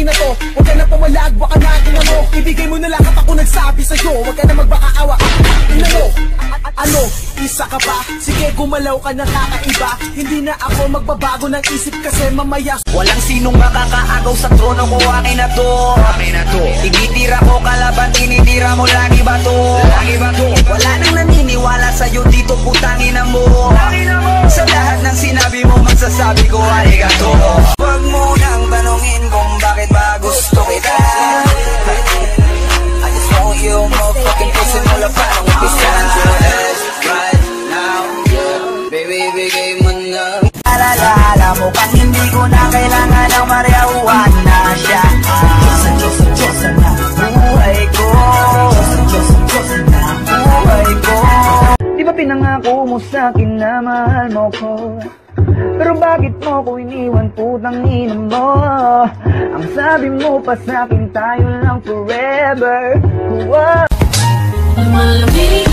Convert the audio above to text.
akin na to. Huwag ka na pumalag, baka natin na mo. Ibigay mo na lang at ako nagsabi sa'yo. Huwag ka na magbakaawa, ina mo. Ano, isa ka pa? Sige, gumalaw ka na kakaiba. Hindi na ako magbabago ng isip kasi mamaya walang sinong makakaagaw sa trono ko, akin na to. Ititira ko kalaban, tinitira mo lagi ba to? Wala nang naniniwala sa'yo dito, putangin na mo. Sa lahat ng sinabi mo, magsasabi ko arigato. Huwag mo nang tanongin kung bakit ba gusto kita. I just want you motherfucking pussy mula pa nung umpisa. Right now, baby, bigay mo na. Alala mo kang hindi ko na kailangan ng mariawan na siya. Diyos na buhay ko. Diyos na buhay ko. Di ba pinangako mo sa'kin na mahal mo ko? Pero bakit mo ko iniwan, putang ina mo? Ang sabi mo pa sa'kin tayo lang forever. Malamig